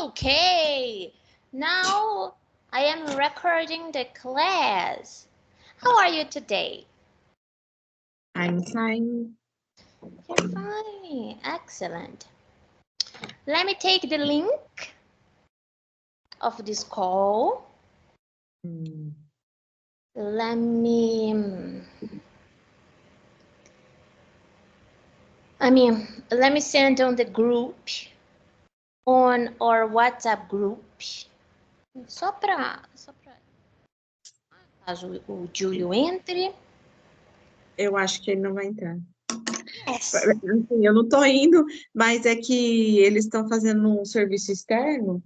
Okay, now I am recording the class. How are you today? I'm fine. You're fine. Excellent. Let me take the link of this call. Let me send on the group, on our WhatsApp group. Só para caso o Júlio entre. Eu acho que ele não vai entrar. Yes. Assim, eu não tô indo, mas é que eles estão fazendo um serviço externo.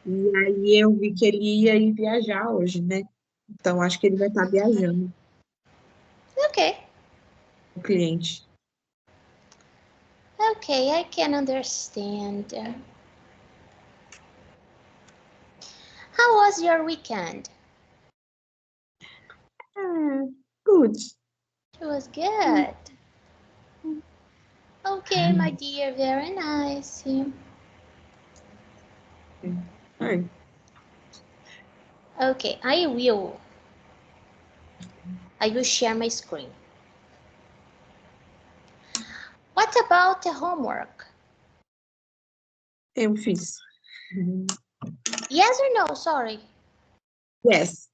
E aí eu vi que ele ia ir viajar hoje, né? Então acho que ele vai estar viajando, Okay. o cliente. Okay, I can understand. How was your weekend? Good. It was good. Okay, my dear, very nice. Ai, Okay, I will share my screen. What about the homework? eu fiz. Yes or no? Sorry. Yes.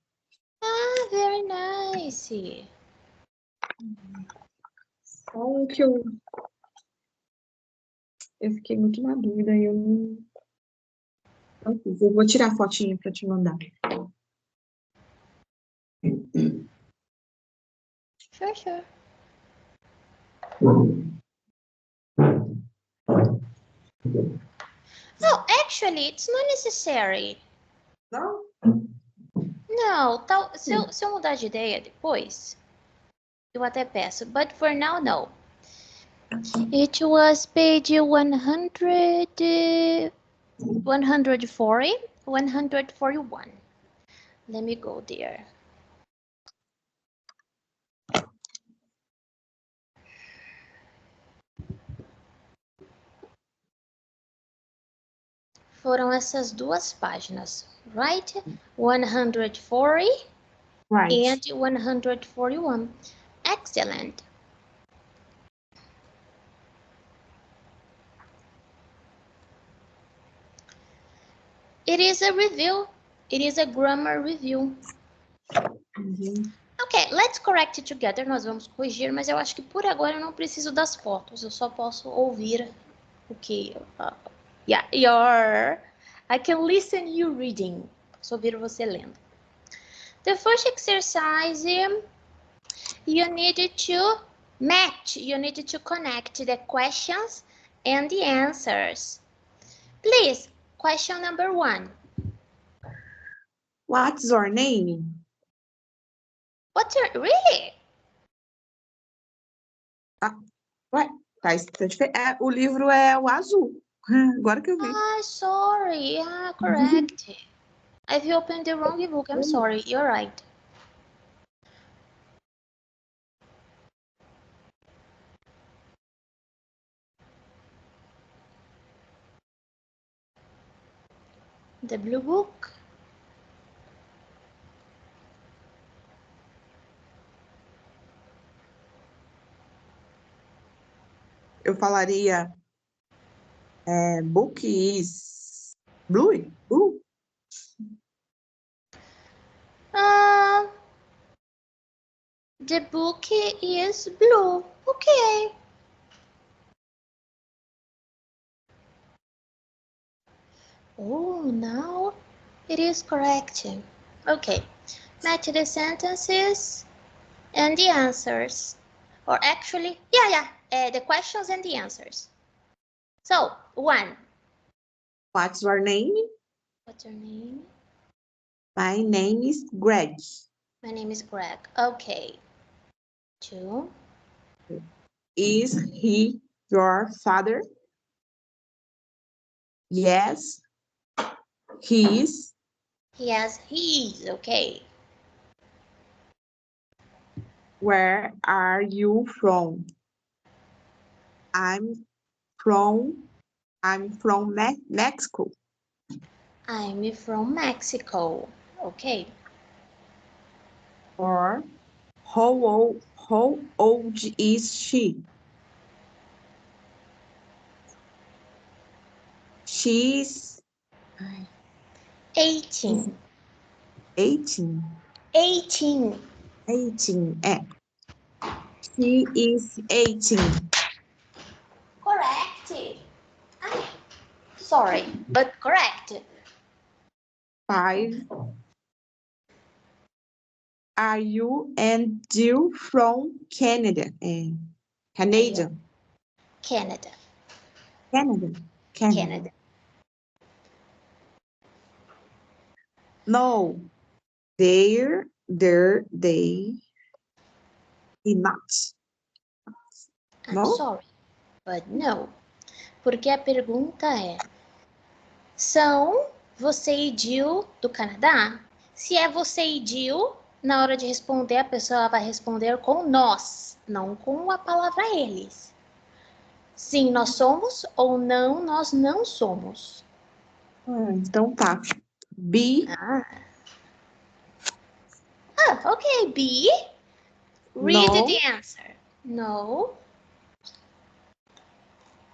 Ah, very nice. Só o que eu fiquei muito na dúvida e eu não fiz. Eu vou tirar a fotinha para te mandar. Sure. No, actually, it's not necessary. Não? Não, se eu mudar de ideia depois, eu até peço. But for now, no. It was page 140, 141. Let me go there. Foram essas duas páginas, right? 140 Right. and 141. Excellent. It is a review. It is a grammar review. Ok, let's correct it together. Nós vamos corrigir, mas eu acho que por agora eu não preciso das fotos. Eu só posso ouvir o que... I can listen you reading. Posso ouvir você lendo. The first exercise, you need to match. You need to connect the questions and the answers. Please, question number 1. What's your name? What's your... Really? Ué, tá diferente. O livro é o azul. Agora que eu vi. Ah, sorry. Yeah, correct. I've opened the wrong book. I'm sorry. You're right. The blue book. Eu falaria book is blue. Blue. The book is blue. Okay. Oh, now it is correct. Okay. Match the sentences and the answers. Or actually, the questions and the answers. So, 1. What's your name? What's your name? My name is Greg. My name is Greg. Okay. 2. Is he your father? Yes, he is. Yes, he is. Okay. Where are you from? I'm from Mexico. I'm from Mexico. Okay. Or how old is she? She's 18. 18. 18. 18. She is 18. Correct. Ah, sorry, but correct. 5. Are you and you from Canada? Canada. Canada. Canada. Canada. No, they did not. I'm No? sorry, but no. Porque a pergunta é: são você e Jill do Canadá? Se é você e Jill, na hora de responder, a pessoa vai responder com nós, não com a palavra eles. Sim, nós somos ou não, nós não somos. Então tá. B. Ok, B. Read No. the answer. No.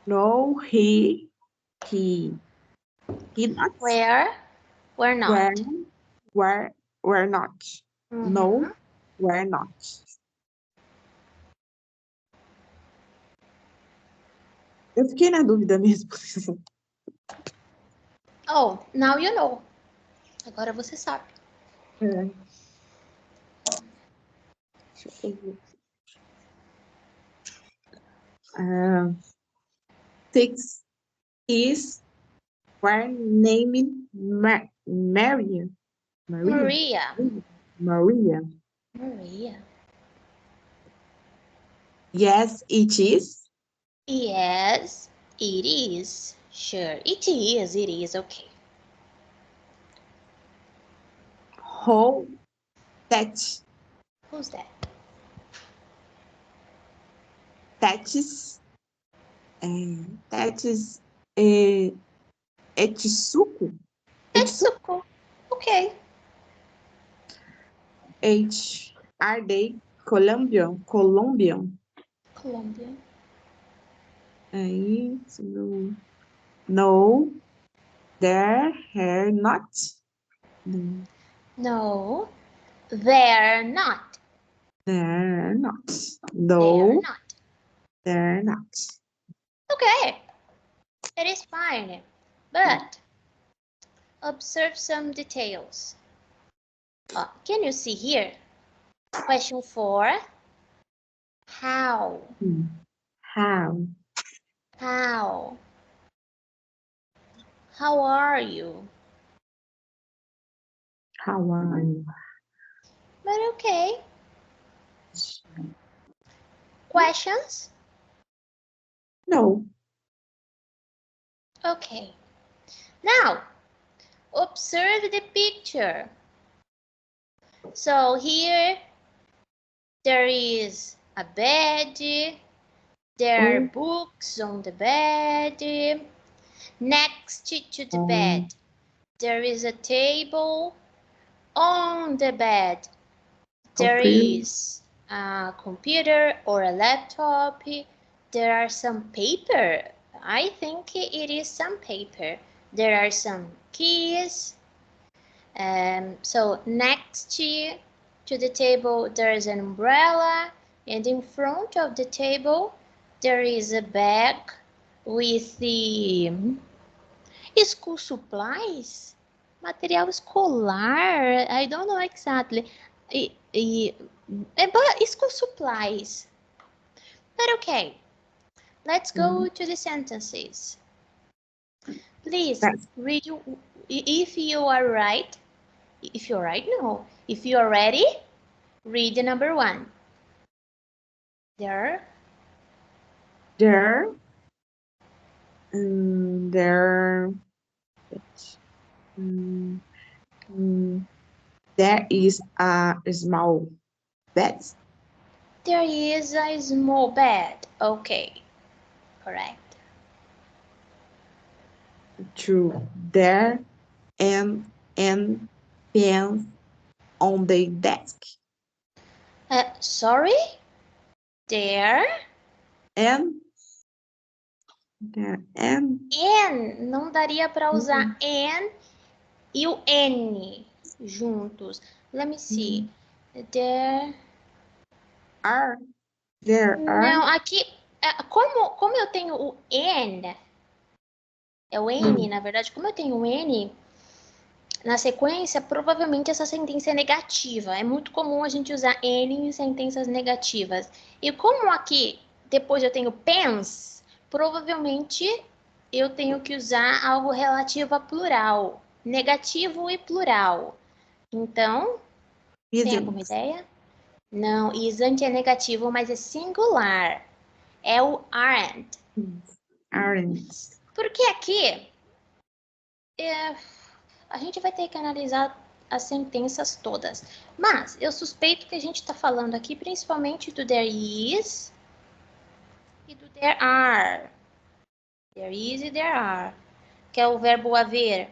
No, he not. Where? We're not. We're not. No, we're not. Eu fiquei na dúvida mesmo. Oh, now you know. Agora você sabe. É. Deixa eu ver. 6 is were named Maria. Maria. Maria. Maria. Yes, it is. Yes, it is. Sure, it is. It is okay. Who that Who's that? is Etsuko. Etsuko. Okay. Are they Colombian? Colombian. Aí, no, they're not. No, they're not. They're not. They're No, not. they're not. Okay, it is fine. But observe some details. Can you see here? Question 4. How? How? How? How are you? How are you? But okay. Questions? No. Okay. Now, observe the picture. So here, there is a bed. There are books on the bed. Next to the bed, there is a table. On the bed, there is a computer or a laptop. There are some paper. I think it is some paper. There are some keys. So next to the table, there is an umbrella. And in front of the table, there is a bag with the school supplies. Material escolar. I don't know exactly. But school supplies. But okay, let's go to the sentences. Please read if you are right. If you're right, no. If you are ready, read the number 1. There There is a small bed. There is a small bed. Okay, correct. True. There and pens on the desk. Sorry? There? And Não daria para usar and e o N juntos. Let me see. There are. Não, aqui, como eu tenho o N, é o N, na verdade, como eu tenho o N na sequência, provavelmente essa sentença é negativa. É muito comum a gente usar N em sentenças negativas. E como aqui, depois eu tenho pens, provavelmente eu tenho que usar algo relativo a plural. Negativo e plural. Então, tem alguma ideia? Não, isn't é negativo, mas é singular. É o aren't. Aren't. Porque aqui, a gente vai ter que analisar as sentenças todas. Mas eu suspeito que a gente está falando aqui principalmente do there is e do there are. There is e there are. Que é o verbo haver,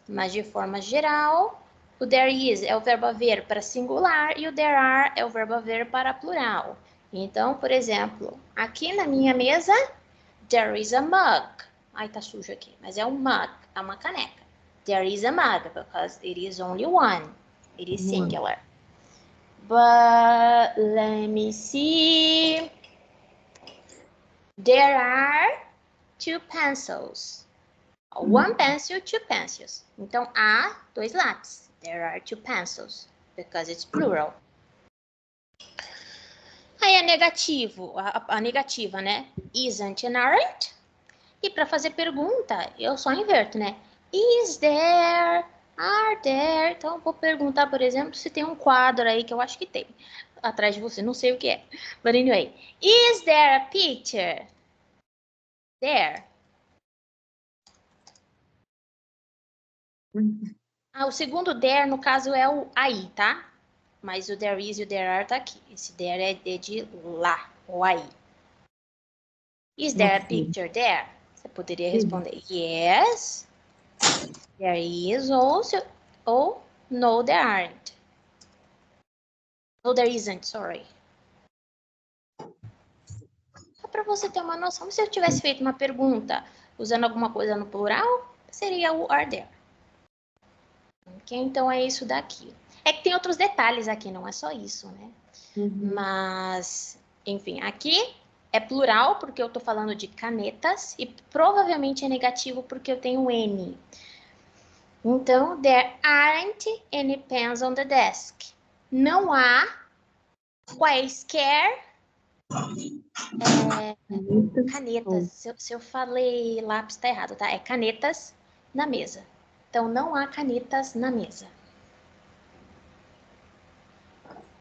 mas de forma geral. O there is é o verbo haver para singular e o there are é o verbo haver para plural. Então, por exemplo, aqui na minha mesa, there is a mug. Ai, tá sujo aqui, mas é um mug, é uma caneca. There is a mug because it is only one. It is singular. But let me see. There are 2 pencils. One pencil, 2 pencils. Então, há 2 lápis. There are 2 pencils because it's plural. Aí é negativo, a negativa, né? Isn't and aren't. E para fazer pergunta, eu só inverto, né? Is there? Are there? Então, vou perguntar, por exemplo, se tem um quadro aí que eu acho que tem. Atrás de você, não sei o que é. But anyway, is there a picture? There. O segundo there, no caso, é o aí, tá? Mas o there is e o there are tá aqui. Esse there é de lá, o aí. Is there a picture there? Você poderia responder yes. There is ou no, there aren't. No, there isn't, sorry. Só para você ter uma noção, se eu tivesse feito uma pergunta usando alguma coisa no plural, seria o are there. Ok, então é isso daqui. É que tem outros detalhes aqui, não é só isso, né? Mas, enfim, aqui é plural porque eu tô falando de canetas e provavelmente é negativo porque eu tenho N. Então, there aren't any pens on the desk. Não há quaisquer canetas. Se eu falei lápis, tá errado, tá? É canetas na mesa. Então, não há canetas na mesa.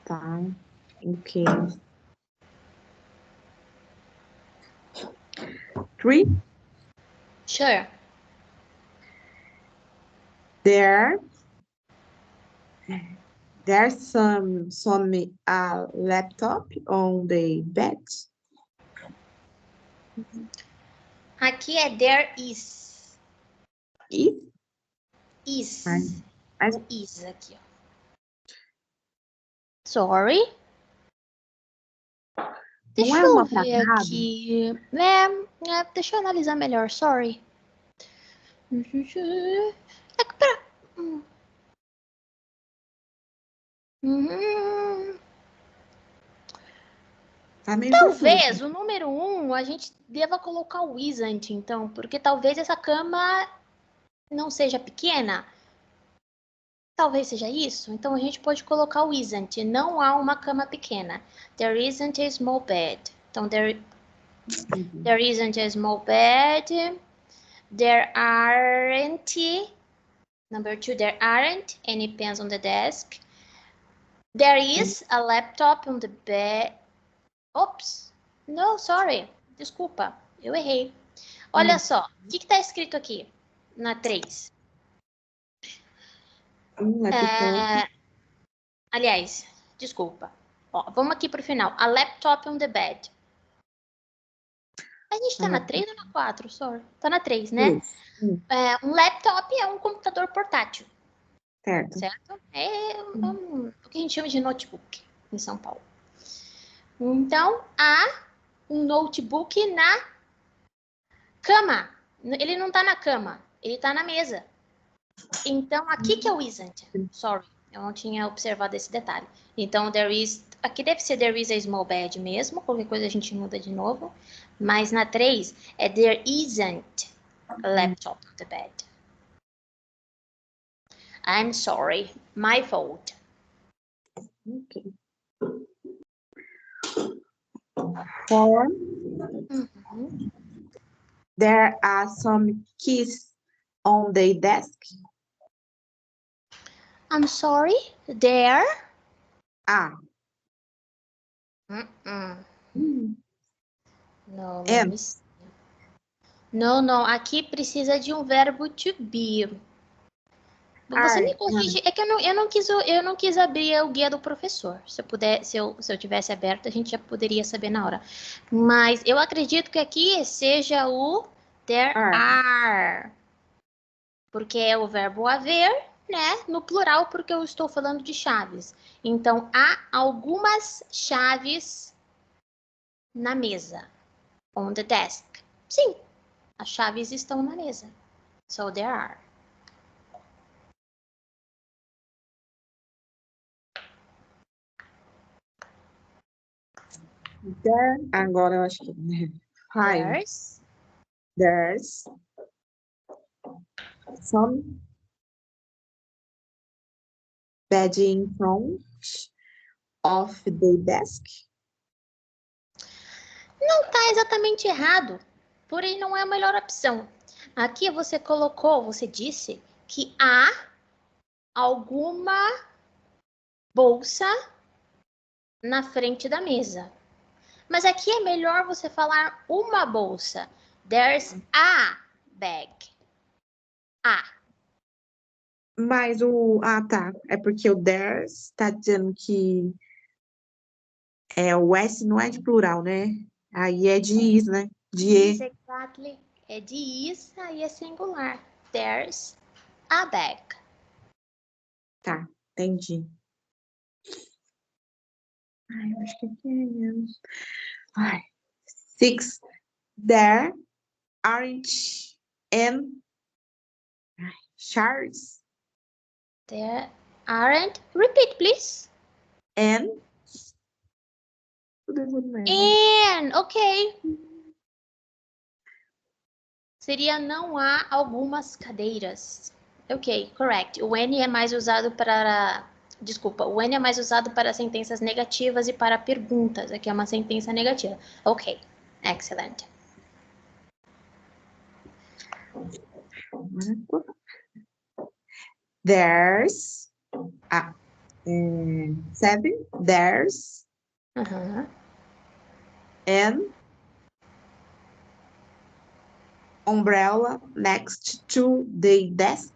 Tá, ok. 3. Sure. There's some a laptop on the bed. Aqui é there is. Is. O is aqui, ó. Sorry. Deixa eu ver aqui. Deixa eu analisar melhor, sorry. É que pra... Talvez o número 1 a gente deva colocar o isn't, então, porque talvez essa cama não seja pequena. Talvez seja isso. Então a gente pode colocar o isn't. Não há uma cama pequena. There isn't a small bed. Então, there isn't a small bed. There aren't. Number 2, there aren't any pens on the desk. There is a laptop on the bed. Oops. No, sorry. Desculpa. Eu errei. Olha só. O que está escrito aqui na 3? Laptop. Aliás, desculpa. Ó, vamos aqui para o final. A laptop on the bed. A gente tá na 3 ou na 4? Sorry. Tá na 3, né? Isso. Um laptop é um computador portátil, Certo. certo? É o que a gente chama de notebook em São Paulo. Então, há um notebook na cama. Ele não tá na cama, ele tá na mesa. Então, aqui que é o isn't. Sorry, eu não tinha observado esse detalhe. Então, aqui deve ser there is a small bed mesmo, qualquer coisa a gente muda de novo. Mas na 3 é there isn't a laptop on the bed. I'm sorry, my fault. Ok. 4. There are some keys on the desk. I'm sorry, there? Não, let me see. Não, aqui precisa de um verbo to be. Você me corrige, é que eu não quis abrir o guia do professor. Se eu tivesse aberto, a gente já poderia saber na hora. Mas eu acredito que aqui seja o there are. Porque é o verbo haver, né? No plural, porque eu estou falando de chaves. Então, há algumas chaves na mesa. On the desk. Sim, as chaves estão na mesa. So, there are. There, agora eu acho que... Five. There's some bed in front of the desk. Não está exatamente errado, porém não é a melhor opção. Aqui você disse que há alguma bolsa na frente da mesa. Mas aqui é melhor você falar uma bolsa. There's a bag. Mas o... Ah, tá. É porque o there's está dizendo que o S não é de plural, né? Aí é de is, né? De e. Exactly. É de is, aí é singular. There's a bag. Tá, entendi. Ai, eu acho que aqui é menos. Ai. 6. There aren't any chairs. There aren't. Repeat, please. And Ok. Seria não há algumas cadeiras. Ok, correct. O N é mais usado para... Desculpa, o N é mais usado para sentenças negativas e para perguntas. Aqui é uma sentença negativa. Ok, excellent. There's 7. There's an umbrella next to the desk.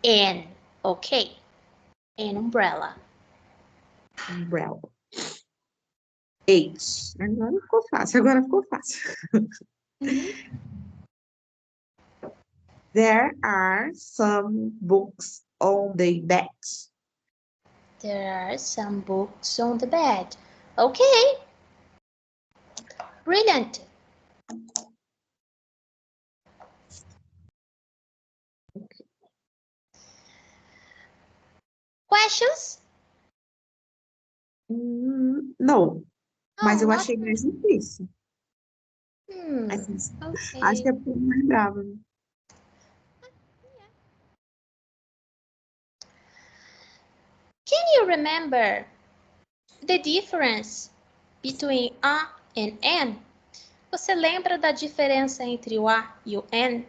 An, ok. An umbrella. Umbrella. 8. Agora ficou fácil. There are some books on the bed. There are some books on the bed. Ok. Brilliant. Questions? Não. Mas eu Não, achei mais difícil. Assim, ok. acho que é porque eu não lembrava. Né? Can you remember the difference between a and an? Você lembra da diferença entre o a e o an?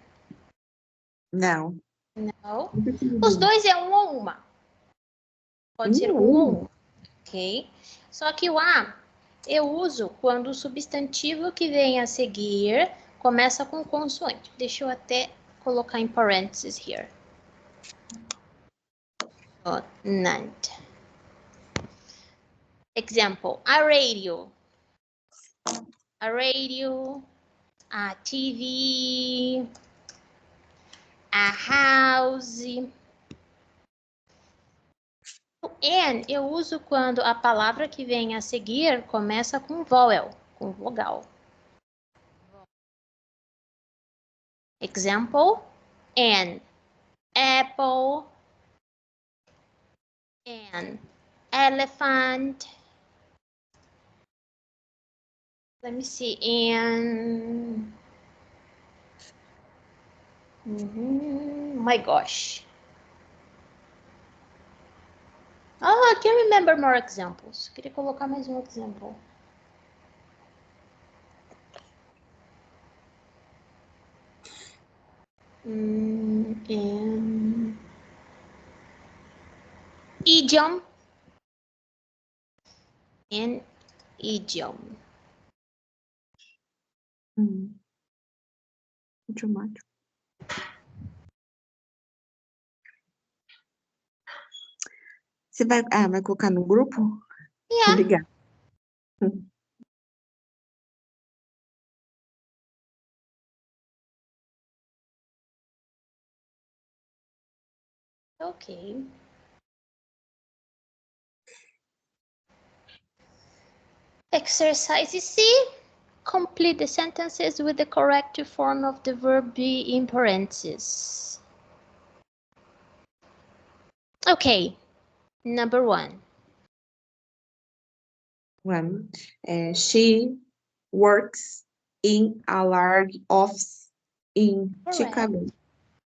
Não. Não. Os dois é um ou uma. Pode ser um ou uma. Ok? Só que o a eu uso quando o substantivo que vem a seguir começa com consoante. Deixa eu até colocar em parênteses here. None. Example, a radio. A radio, a TV, a house. O and eu uso quando a palavra que vem a seguir começa com vowel, com vogal. Example, an apple, an elephant. Let me see, and my gosh. I can't remember more examples. Queria colocar mais um exemplo. Idiom. An idiom. Idiomático. Você vai colocar no grupo? Yeah. Obrigada. Okay. Exercise C. Complete the sentences with the correct form of the verb be in parentheses. Okay. Number 1. She works in a large office in Correct. Chicago.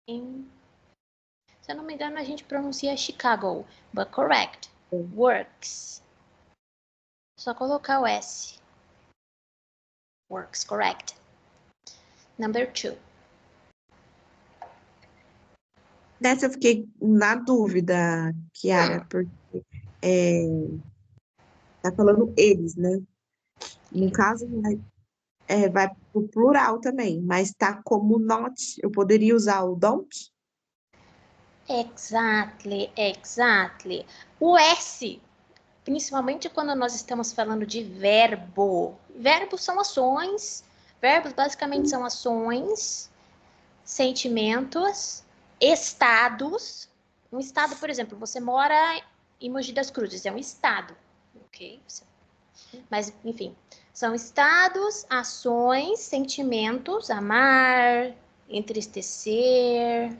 Se eu não me engano, a gente pronuncia Chicago, but correct. Works. Só colocar o S. Works, correct. Number 2. Dessa eu fiquei na dúvida, Kiara, porque tá falando eles, né? No caso, vai pro plural também, mas tá como not. Eu poderia usar o don't? Exactly. O S, principalmente quando nós estamos falando de verbo. Verbos são ações. Verbos basicamente são ações, sentimentos, estados. Um estado, por exemplo, você mora em Mogi das Cruzes, é um estado, ok? Mas, enfim, são estados, ações, sentimentos, amar, entristecer,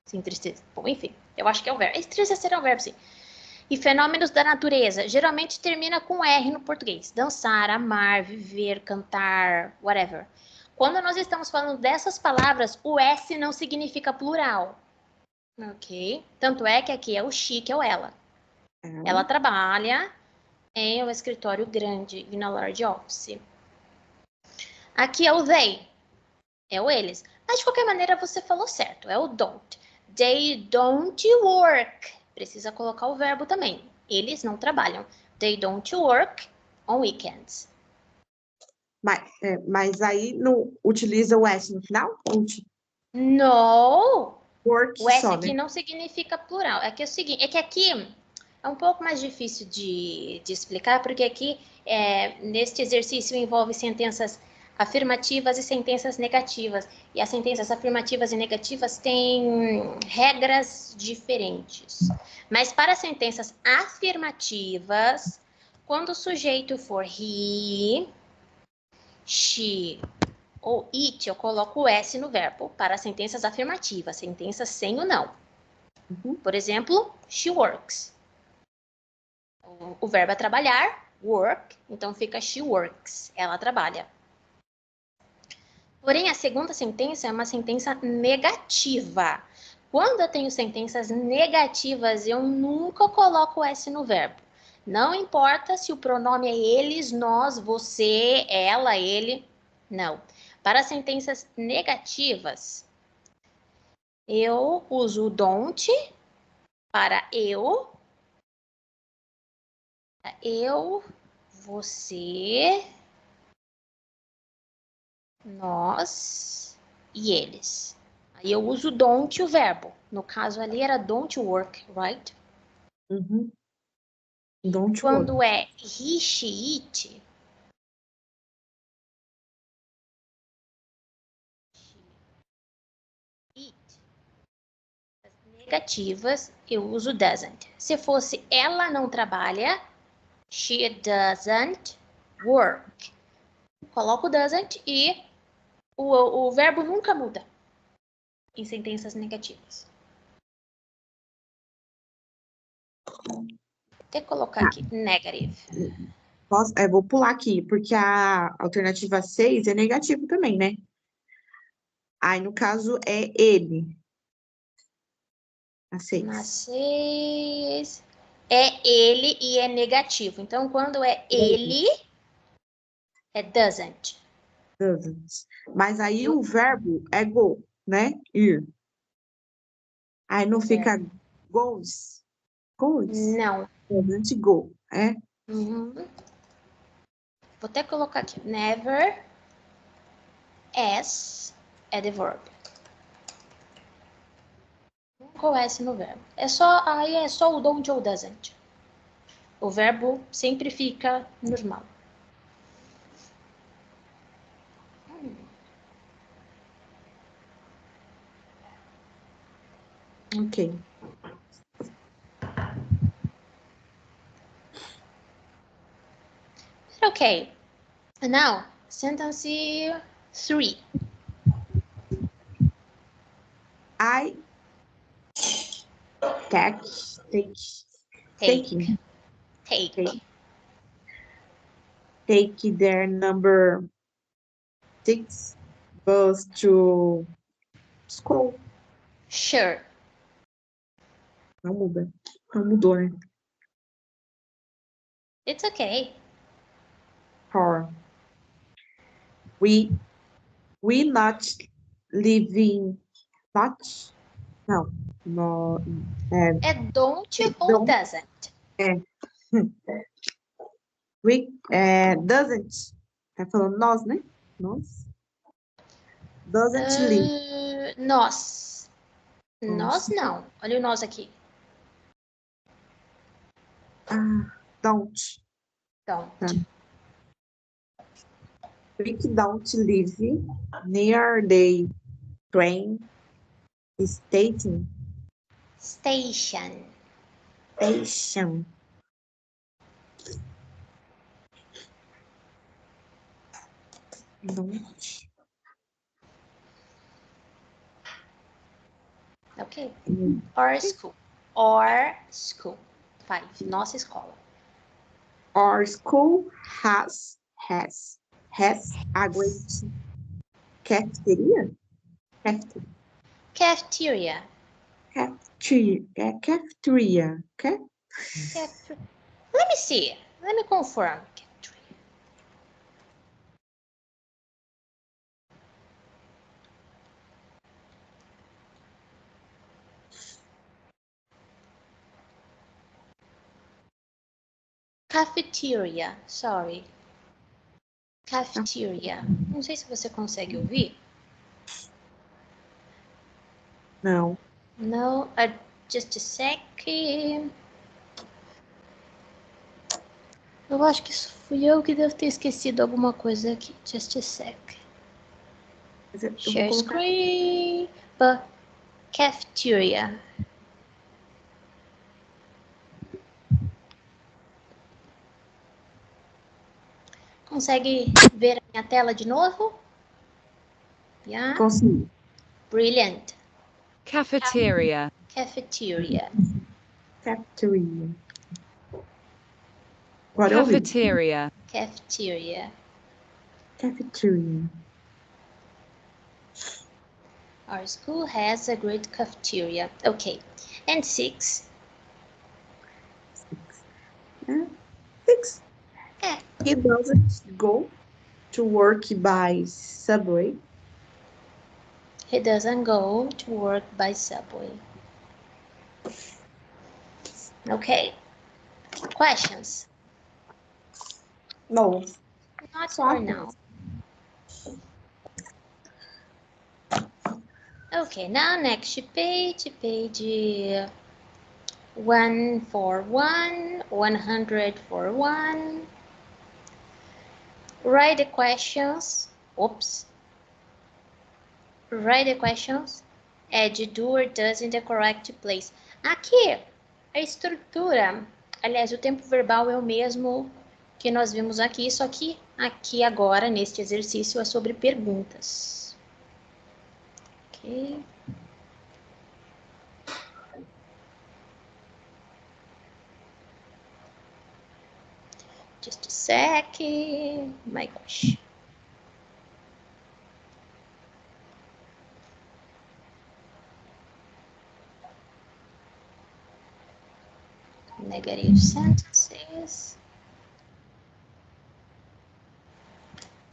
se entristecer, bom, enfim, eu acho que é o verbo. Entristecer é um verbo, sim. E fenômenos da natureza, geralmente termina com R no português. Dançar, amar, viver, cantar, whatever. Quando nós estamos falando dessas palavras, o S não significa plural. Ok? Tanto é que aqui é o she, que é o ela. Ela trabalha em um escritório grande, in a large office. Aqui é o they. É o eles. Mas, de qualquer maneira, você falou certo. É o don't. They don't work. Precisa colocar o verbo também. Eles não trabalham. They don't work on weekends. Mas aí não utiliza o S no final? No! Work O S só, aqui né? não significa plural. É que é o seguinte, é que aqui é um pouco mais difícil de explicar, porque aqui, neste exercício, envolve sentenças afirmativas e sentenças negativas. E as sentenças afirmativas e negativas têm regras diferentes. Mas para sentenças afirmativas, quando o sujeito for he, she ou it, eu coloco o S no verbo para sentenças afirmativas, sentenças sem o não. Por exemplo, she works. O verbo é trabalhar, work, então fica she works, ela trabalha. Porém, a segunda sentença é uma sentença negativa. Quando eu tenho sentenças negativas, eu nunca coloco o S no verbo. Não importa se o pronome é eles, nós, você, ela, ele. Não. Para sentenças negativas, eu uso o don't para eu, você, nós e eles. Aí eu uso don't o verbo. No caso ali era don't work, right? Uhum. Don't work. Quando é he, she, it, as negativas, eu uso doesn't. Se fosse ela não trabalha, she doesn't work. Coloco doesn't e o verbo nunca muda em sentenças negativas. Vou até colocar aqui negative. Vou pular aqui, porque a alternativa 6 é negativo também, né? Aí, no caso, é ele. A 6. Na 6 é ele e é negativo. Então, quando é ele, é doesn't. Doesn't. Mas aí o verbo é go, né? Ir. Aí não fica goes. Goes. Não. Doesn't go, é? Uhum. Vou até colocar aqui. Never S é the verb. Nunca o S no verbo. Aí é só o don't ou doesn't. O verbo sempre fica normal. Ok. Okay. Now, sentence 3. I take their number 6 bus to school. Sure. Não muda. Não mudou, né? It's okay. Or we not living not no É don't ou don't doesn't. we doesn't. Tá falando nós, né? Nós. Doesn't live. Nós. Nós. Nós não. Olha o nós aqui. Don't. Don't. Tá. We don't live near the train station. Station. Station. Don't. Ok. Or school. Or school. 5. Nossa escola. Our school has a great cafeteria. Cafeteria. Cafeteria. Let me see. Let me confirm. Cafeteria. Sorry. Cafeteria. Não sei se você consegue ouvir. Não. No, just a sec. Eu acho que isso fui eu que devo ter esquecido alguma coisa aqui. Just a sec. Share screen. But cafeteria. Consegue ver a minha tela de novo? Yeah. Consigo. Brilliant. Cafeteria. Cafeteria. Cafeteria. Agora eu ouvi. Cafeteria. Cafeteria. Cafeteria. Our school has a great cafeteria. Okay. And 6. 6. É. He doesn't go to work by subway. He doesn't go to work by subway. Okay. Questions? No. Not Só for now. Okay, now next page 1 for 1, 100 for 1. Write the questions. Oops. Write the questions. Add do or does in the correct place. Aqui, a estrutura, aliás, o tempo verbal é o mesmo que nós vimos aqui, só que aqui agora, neste exercício, é sobre perguntas. Ok. Just a sec. My gosh. Negative sentences.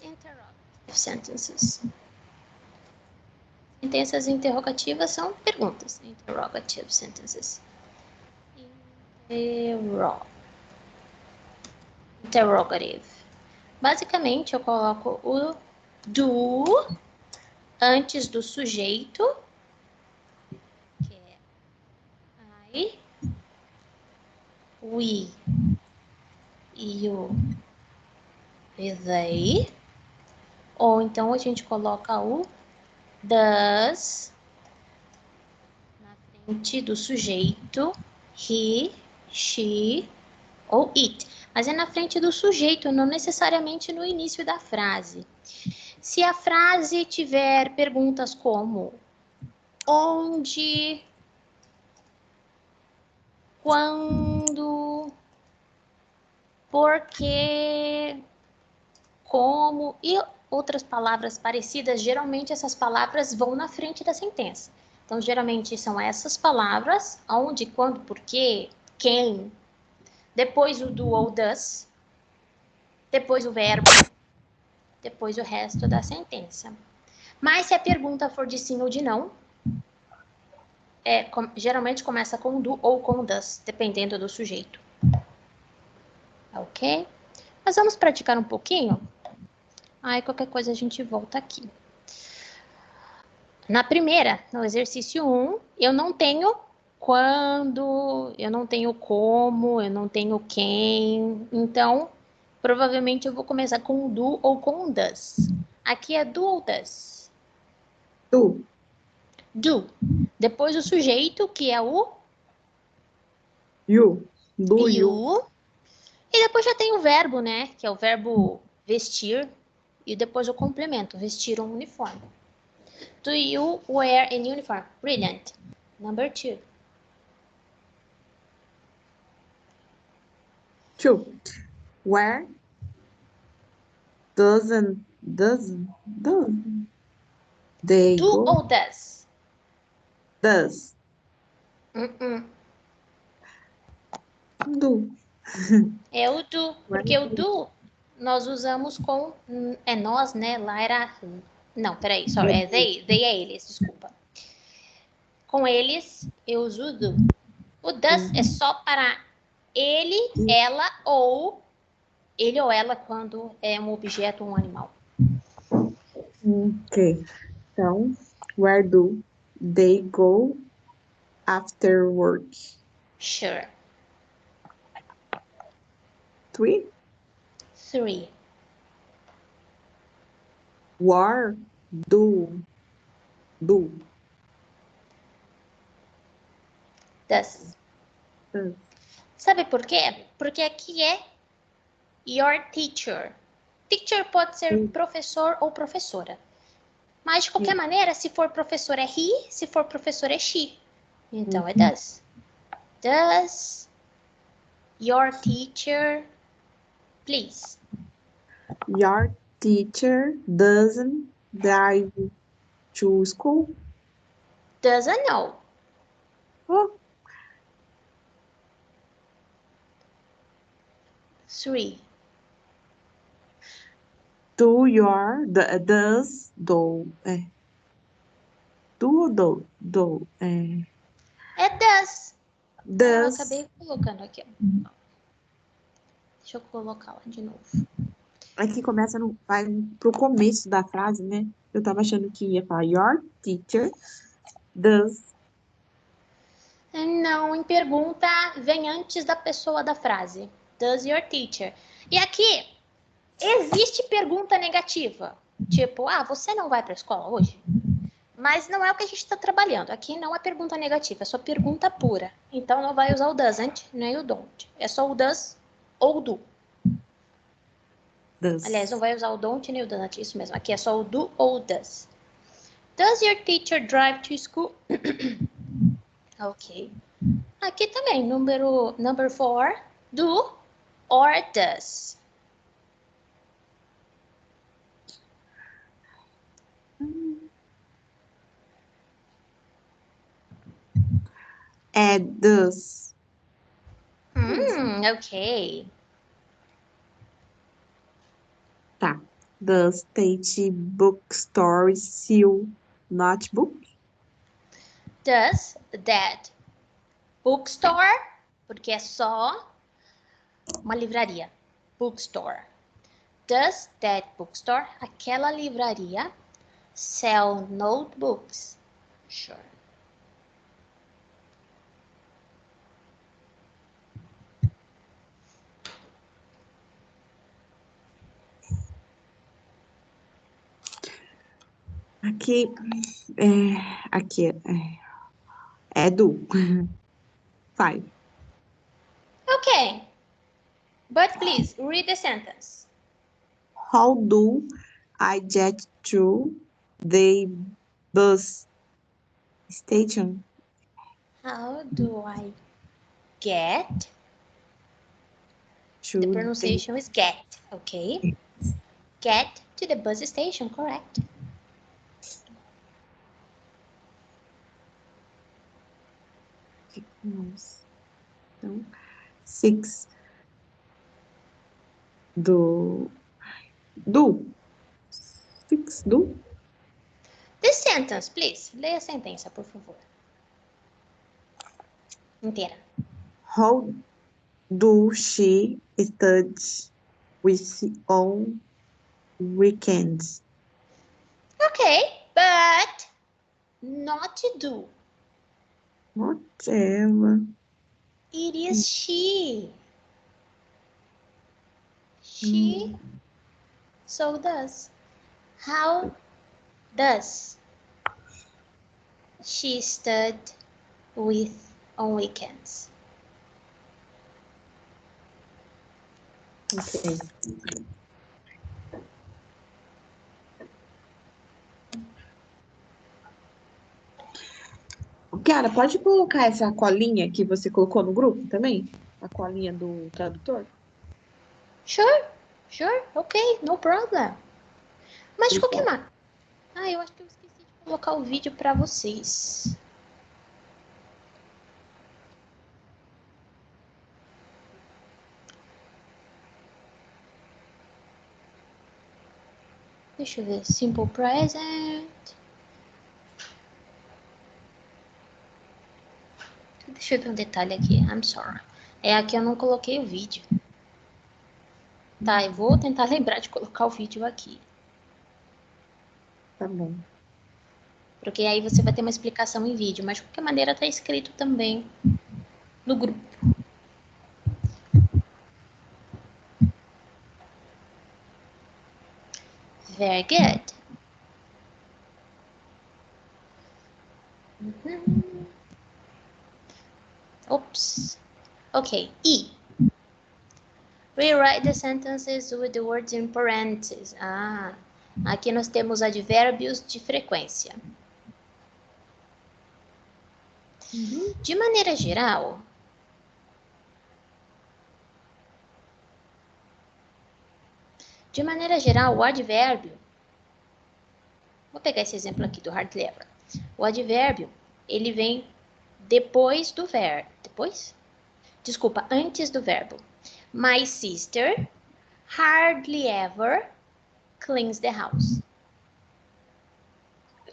Interrogative sentences. Sentenças interrogativas são perguntas. Interrogative sentences. Interrogative. Basicamente, eu coloco o do antes do sujeito, que é I, we, you e they. Ou então a gente coloca o does na frente do sujeito, he, she ou it. Mas é na frente do sujeito, não necessariamente no início da frase. Se a frase tiver perguntas como onde, quando, porquê, como e outras palavras parecidas, geralmente essas palavras vão na frente da sentença. Então, geralmente são essas palavras, onde, quando, porquê, quem, depois o do ou does, depois o verbo, depois o resto da sentença. Mas se a pergunta for de sim ou de não, geralmente começa com do ou com does, dependendo do sujeito. Ok? Mas vamos praticar um pouquinho? Aí qualquer coisa a gente volta aqui. Na primeira, no exercício 1, eu não tenho quando, eu não tenho como, eu não tenho quem. Então, provavelmente eu vou começar com do ou com does. Aqui é do ou does? Do. Do. Depois o sujeito, que é o You. Do you. E depois já tem o verbo, né? Que é o verbo vestir. E depois o complemento, vestir um uniforme. Do you wear an uniform? Brilliant. Number 2. Two. Where doesn't they Do go? ou does? Does. Do. É o do, porque o do nós usamos com, é nós, né? Lá era, não, peraí, sorry, é they é eles, desculpa. Com eles, eu uso o do. O does é só para ele, ela ou ela quando é um objeto ou um animal. Ok. Então, where do they go after work? Sure. 3. 3. Where do Does. Sabe por quê? Porque aqui é your teacher. Teacher pode ser professor ou professora. Mas, de qualquer maneira, se for professor é he, se for professor é she. Então, é does. Does your teacher, please? Your teacher doesn't drive to school? Doesn't know. Oh, 3. does É does. Eu does acabei colocando aqui. Deixa eu colocar lá de novo. aqui começa vai pro começo da frase, né? Eu tava achando que ia falar your teacher does Não, em pergunta vem antes da pessoa da frase. Does your teacher? E aqui, existe pergunta negativa. Tipo, você não vai para a escola hoje? Mas não é o que a gente está trabalhando. Aqui não é pergunta negativa, é só pergunta pura. Então não vai usar o doesn't, nem o don't. É só o does ou o do. Does. Aliás, não vai usar o don't nem o doesn't, isso mesmo. Aqui é só o do ou o does. Does your teacher drive to school? Ok. Aqui também, number 4, do or does. É does. Ok. Tá. Does Tate Bookstore sell notebook? Does that bookstore, porque é só uma livraria. Bookstore. Does that bookstore, aquela livraria, sell notebooks? Sure. Aqui é do. 5. Okay. But please read the sentence. How do I get to the bus station? How do I get? To The pronunciation is get, okay? Get to the bus station, correct? Então, 6. Do. 6 do. This sentence, please. Leia a sentença, por favor. Inteira. How do she study with on weekends? Okay, but not to do. Not ela. It is she. She so does. How does she study with on weekends? Ok. Cara, pode colocar essa colinha que você colocou no grupo também? A colinha do tradutor? Sure, okay, no problem. Mas de qualquer maneira. Eu acho que eu esqueci de colocar o vídeo para vocês. Deixa eu ver. Simple present. Deixa eu ver um detalhe aqui. I'm sorry. Aqui eu não coloquei o vídeo. Tá, eu vou tentar lembrar de colocar o vídeo aqui. Tá bom. Porque aí você vai ter uma explicação em vídeo. Mas de qualquer maneira tá escrito também no grupo. Very good. Oops. Ok. E. Rewrite the sentences with the words in parentheses. Aqui nós temos advérbios de frequência. De maneira geral, o advérbio... Vou pegar esse exemplo aqui do hard lever. O advérbio, ele vem depois do verbo. Desculpa, antes do verbo. My sister hardly ever cleans the house.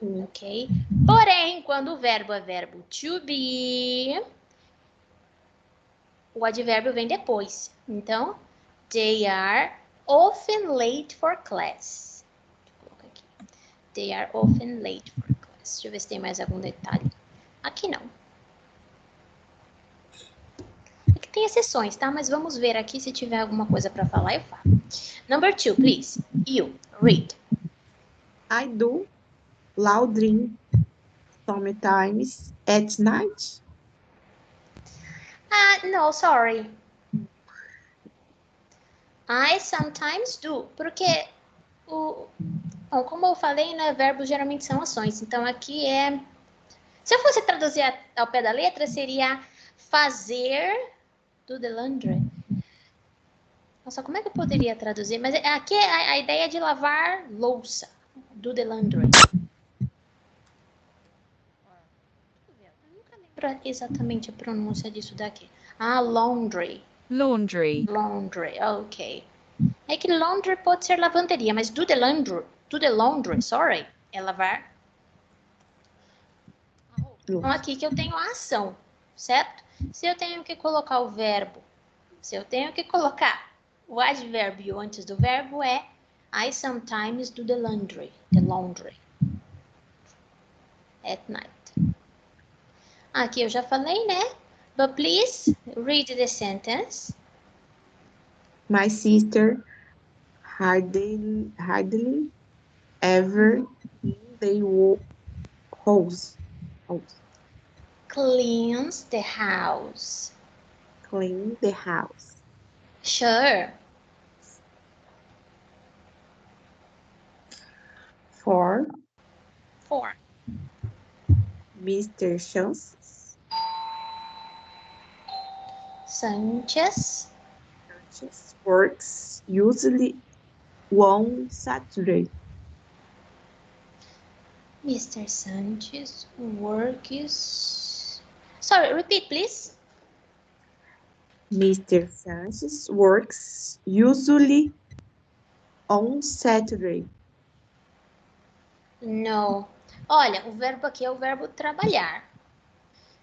Ok? Porém, quando o verbo é verbo to be, o advérbio vem depois. Então, they are often late for class. Deixa eu colocar aqui. They are often late for class. Deixa eu ver se tem mais algum detalhe. Aqui não. que tem exceções, tá? Mas vamos ver aqui se tiver alguma coisa para falar, eu falo. Number 2, please. You, read. I do laundry sometimes at night. No, sorry. I sometimes do. Porque, bom, como eu falei, né, verbos geralmente são ações. Então, aqui é... Se eu fosse traduzir ao pé da letra, seria fazer do the laundry. Nossa, como é que eu poderia traduzir? Mas aqui é a ideia de lavar louça. Do the laundry. Eu nunca lembro exatamente a pronúncia disso daqui. Laundry. Laundry. Laundry, ok. É que laundry pode ser lavanderia, mas do the laundry, sorry, é lavar. Então, aqui que eu tenho a ação, certo? Se eu tenho que colocar o verbo, se eu tenho que colocar o advérbio antes do verbo, é I sometimes do the laundry at night. Aqui eu já falei, né? But please read the sentence. My sister hardly ever clean the house. Cleans the house. Clean the house. Sure. For Mr. Sanchez works usually on Saturday. Mr. Sanchez works... Sorry, repeat, please. Mr. Sanchez works usually on Saturday. No. Olha, o verbo aqui é o verbo trabalhar.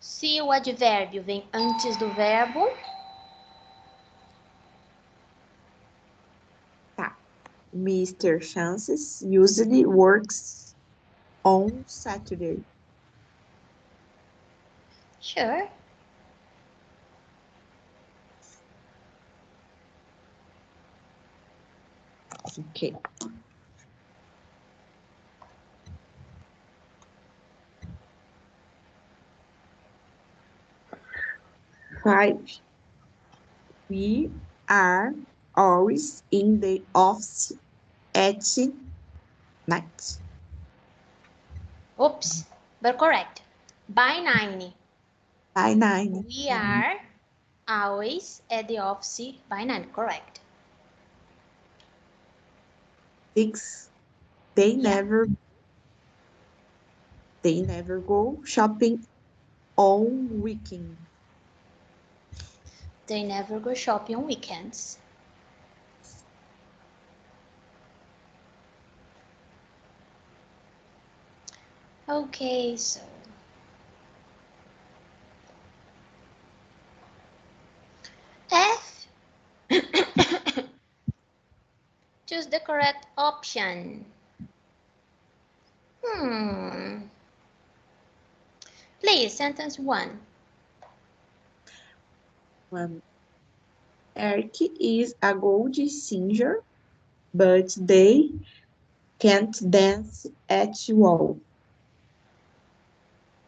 Se o advérbio vem antes do verbo... Tá. Mr. Sanchez usually works on Saturday. Sure. Okay. Five. We are always in the office at night. Oops, but correct. By 9. By 9. We are always at the office by 9, correct. 6. They Yeah. never go shopping on weekend. They never go shopping on weekends. Okay, so... F. Choose the correct option. Please, sentence 1. Eric is a good singer, but they can't dance at all.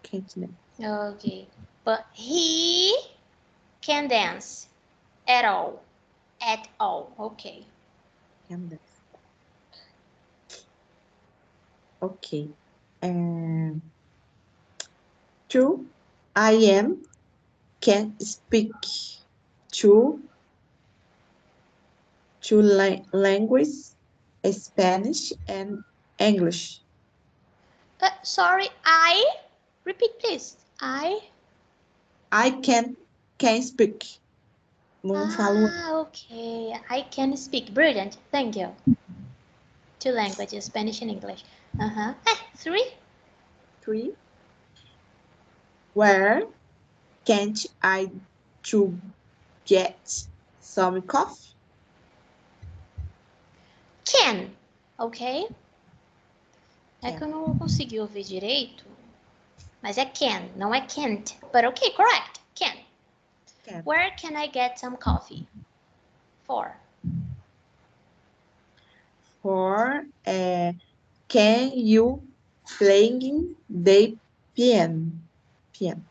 Can't dance. Okay, but he can dance at all. At all, okay. Can dance. Okay. 2. I am can speak two languages, Spanish and English. Sorry, repeat please. I can speak. Não falo. Okay, I can speak. Brilliant, thank you. 2 languages, Spanish and English. 3. 3. Where can't I to get some coffee? Can, ok? É que eu não consegui ouvir direito, mas é can, não é can't. But ok, correct, can. Can. Where can I get some coffee? 4. For can you playing the piano? Piano.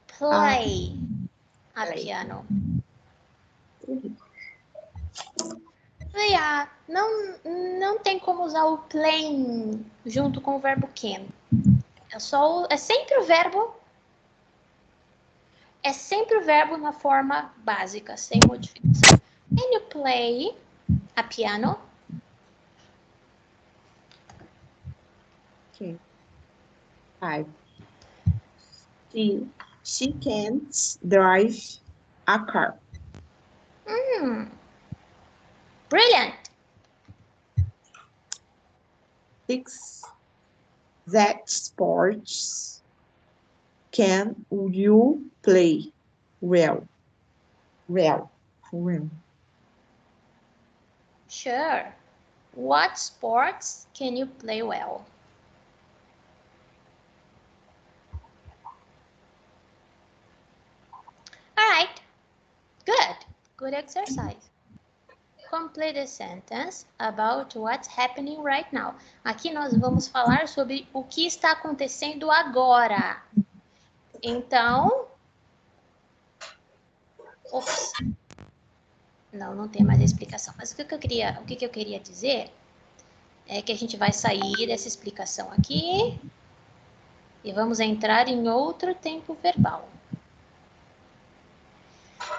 Play a play. piano. Yeah, não tem como usar o playing junto com o verbo can. É sempre o verbo. É sempre o verbo na forma básica, sem modificação. Can you play a piano? Okay. 5. She can't drive a car. Brilliant. 6. That sports can you play well? Well. Sure. What sports can you play well? All right. Good. Good exercise. Complete the sentence about what's happening right now. Aqui nós vamos falar sobre o que está acontecendo agora. Então, ops. Não tem mais a explicação. Mas o que eu queria dizer é que a gente vai sair dessa explicação aqui e vamos entrar em outro tempo verbal.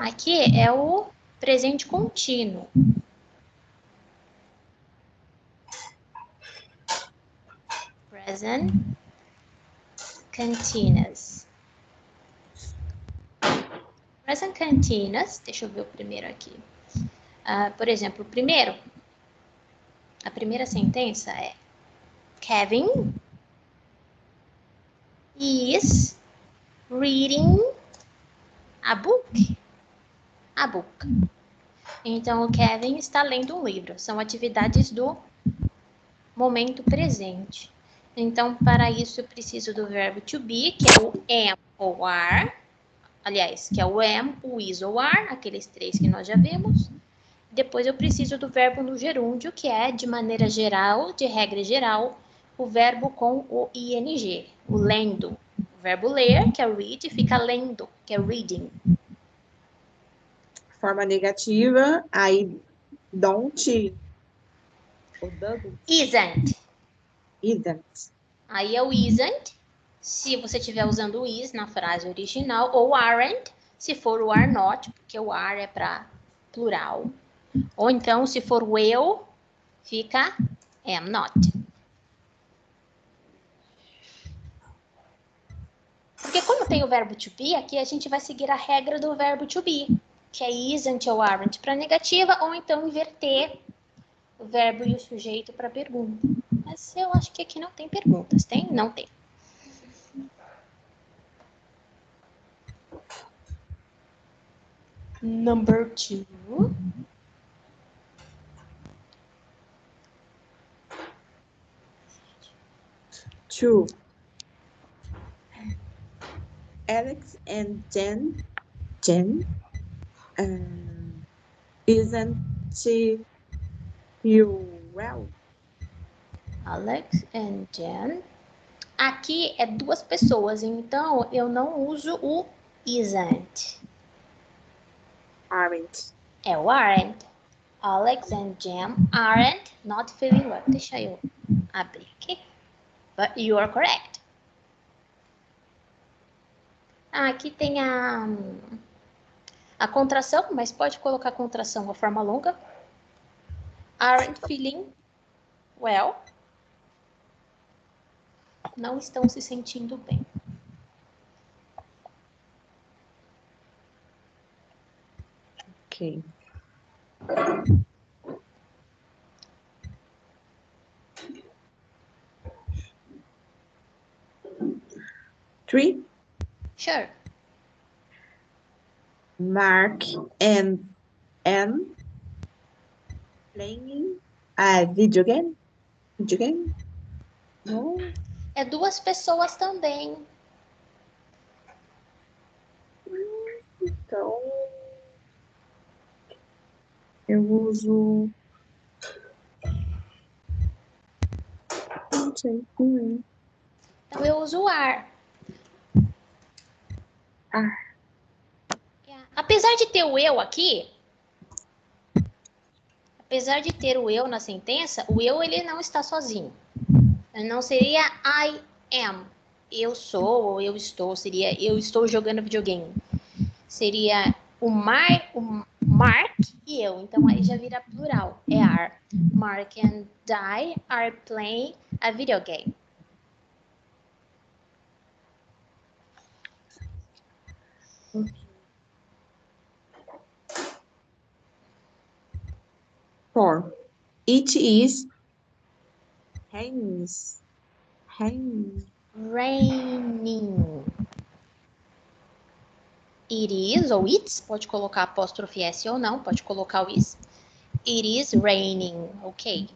Aqui é o presente contínuo. Present continuous. Present continuous, deixa eu ver o primeiro aqui. Por exemplo, a primeira sentença é Kevin is reading a book. A book. Então, o Kevin está lendo um livro. São atividades do momento presente. Então, para isso, eu preciso do verbo to be, que é o am ou are. Aliás, que é o am, o is ou are, aqueles 3 que nós já vimos. Depois, eu preciso do verbo no gerúndio, que é, de maneira geral, de regra geral, o verbo com o ing, o lendo. O verbo ler, que é read, fica lendo, que é reading. Forma negativa, aí don't. Ou doesn't. Isn't. Isn't. Aí é o isn't, se você estiver usando o is na frase original, ou aren't, se for o are not, porque o are é para plural. Ou então, se for o eu, fica am not. Porque como tem o verbo to be, aqui a gente vai seguir a regra do verbo to be, que é isn't ou aren't para negativa, ou então inverter o verbo e o sujeito para pergunta. Mas eu acho que aqui não tem perguntas, tem? Não tem. Number 2. Two. Alex and Jen isn't you well? Alex and Jen. Aqui é 2 pessoas, então eu não uso o isn't. Aren't. É o aren't. Alex and Jen aren't not feeling well. Deixa eu abrir aqui. But you are correct. Aqui tem a contração, mas pode colocar a contração a forma longa. Aren't feeling well. Não estão se sentindo bem. Ok. Three. Sure. Mark and Anne playing a video game? Video game? No. É 2 pessoas também. Então, eu uso... Não sei. Então, eu uso are. Are. Yeah. Apesar de ter o eu aqui, apesar de ter o eu na sentença, o eu ele não está sozinho. Não seria I am. Eu sou ou eu estou. Seria eu estou jogando videogame. Seria o Mark e eu. Então aí já vira plural. É are. Mark and I are playing a video game. Okay. For it is rains. Raining. It is ou it's, pode colocar apóstrofe S ou não, pode colocar o is. It is raining, ok.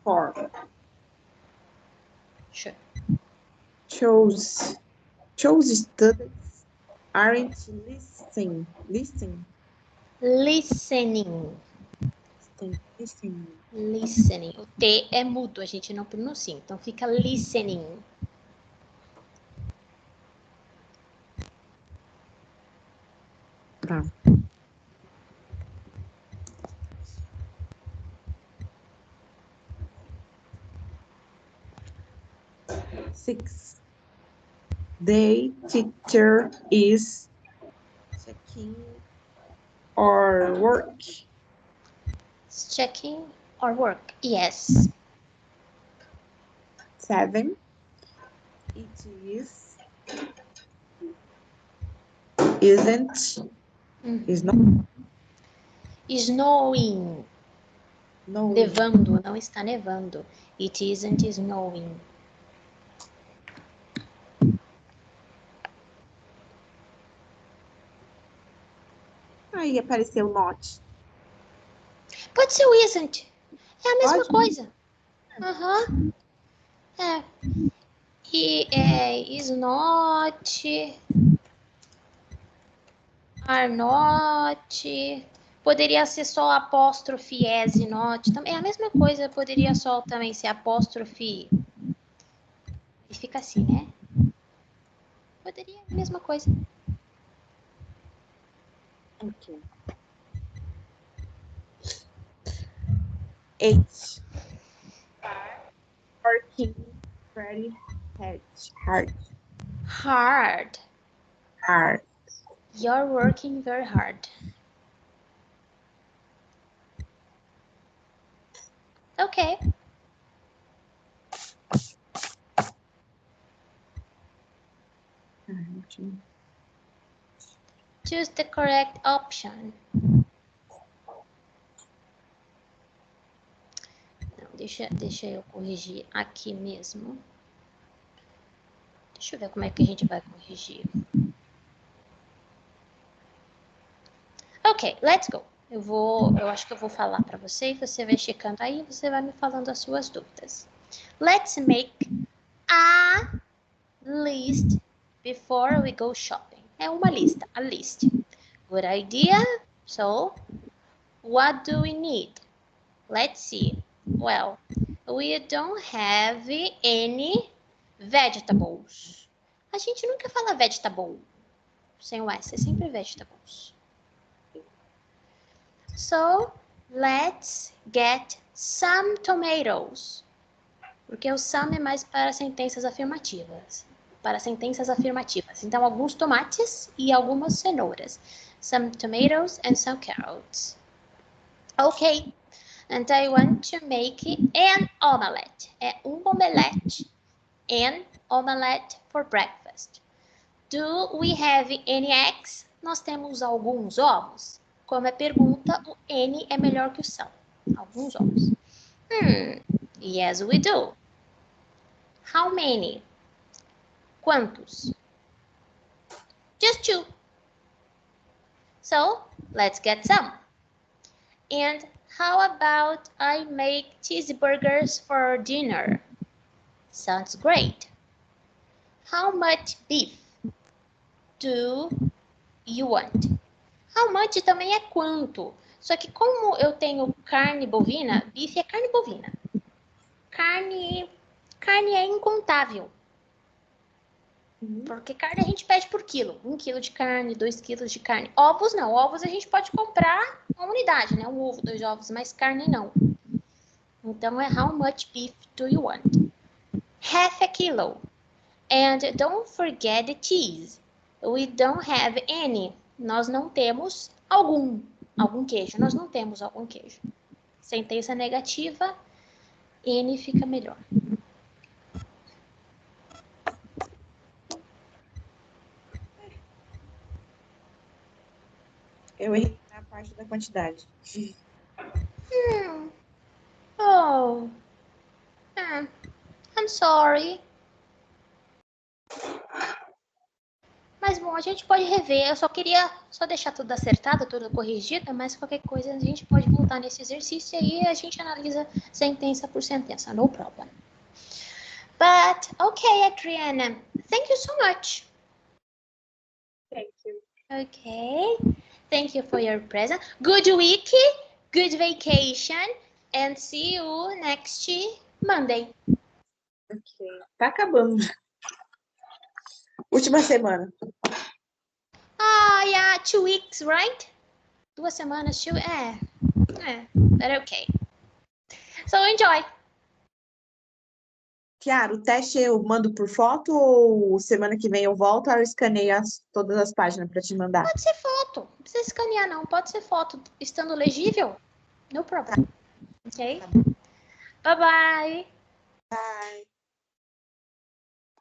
For Sure. chose students aren't listening. Listening. O T é mudo, a gente não pronuncia. Então fica listening. Tá. Six. The teacher is checking or work. Checking or work. Yes. 7. It is isn't is not Snowing. no Nevando, não está nevando. It isn't snowing. Aí apareceu not. Pode ser o isn't. É a mesma Pode? coisa. Aham. É. E is not, are not. Poderia ser só apóstrofe as e not. É a mesma coisa, poderia só também ser apóstrofe. E fica assim, né? Poderia, a mesma coisa. Ok. 8. Working very hard. You're working very hard. Ok. Choose the correct option. Não, deixa eu corrigir aqui mesmo. Deixa eu ver como é que a gente vai corrigir. Ok, let's go. Eu acho que eu vou falar para você e você vai checando aí e você vai me falando as suas dúvidas. Let's make a list before we go shopping. É uma lista, a list. Good idea. So, what do we need? Let's see. Well, we don't have any vegetables. A gente nunca fala vegetable. Sem o S, é sempre vegetables. So, let's get some tomatoes. Porque o some é mais para sentenças afirmativas. Então, alguns tomates e algumas cenouras. Some tomatoes and some carrots. Okay. And I want to make an omelette. É omelette. An omelette for breakfast. Do we have any eggs? Nós temos alguns ovos? Como é pergunta, o N é melhor que o some. Alguns ovos. Yes, we do. How many? Quantos? Just 2. So, let's get some. And how about I make cheeseburgers for dinner? Sounds great. How much beef? do you want? How much também é quanto. Só que como eu tenho carne bovina, bife é carne bovina. Carne é incontável. Porque carne a gente pede por quilo. 1 quilo de carne, 2 quilos de carne. Ovos não. Ovos a gente pode comprar uma unidade, né? Um ovo, 2 ovos, mas carne não. Então é how much beef do you want? Half a kilo. And don't forget the cheese. We don't have any. Nós não temos algum queijo. Nós não temos algum queijo. Sentença negativa, N fica melhor. Eu errei na parte da quantidade. Oh. I'm sorry. Mas bom, a gente pode rever. Eu só queria deixar tudo acertado, tudo corrigido, mas qualquer coisa a gente pode voltar nesse exercício e aí a gente analisa sentença por sentença. No problem. But, okay, Adriana. Thank you so much. Thank you. Okay. Thank you for your present. Good week, good vacation, and see you next Monday. Ok. Tá acabando. Última semana. Yeah, 2 weeks, right? 2 semanas, but okay. So enjoy. Kiara, o teste eu mando por foto ou semana que vem eu volto, aí eu escaneio todas as páginas para te mandar? Pode ser foto. Não precisa escanear, não. Pode ser foto. Estando legível, no problem. Ok? Bye-bye. Bye.